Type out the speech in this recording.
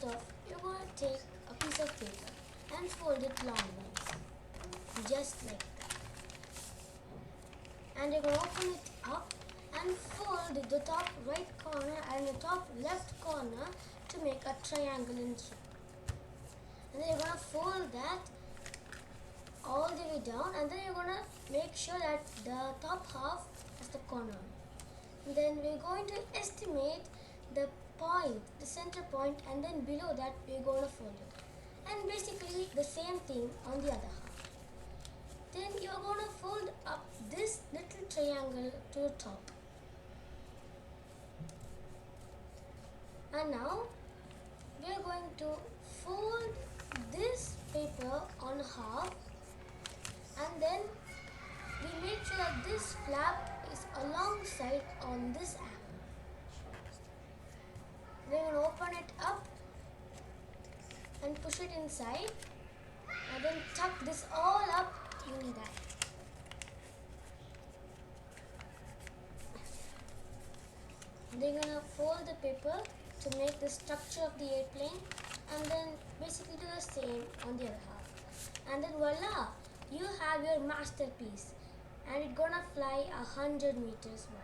First off, you're going to take a piece of paper and fold it longways, just like that. And you're going to open it up and fold the top right corner and the top left corner to make a triangle in shape. And then you're going to fold that all the way down, and then you're going to make sure that the top half has the corner. And then we're going to estimate the point, the center point, and then below that we're going to fold it. And basically the same thing on the other half. Then you're going to fold up this little triangle to the top. And now we are going to fold this paper on half, and then we make sure that this flap is alongside on this angle. We're going to open it up and push it inside, and then tuck this all up in that. They're going to fold the paper to make the structure of the airplane, and then basically do the same on the other half. And then voila, you have your masterpiece, and it's gonna fly 100 meters wide.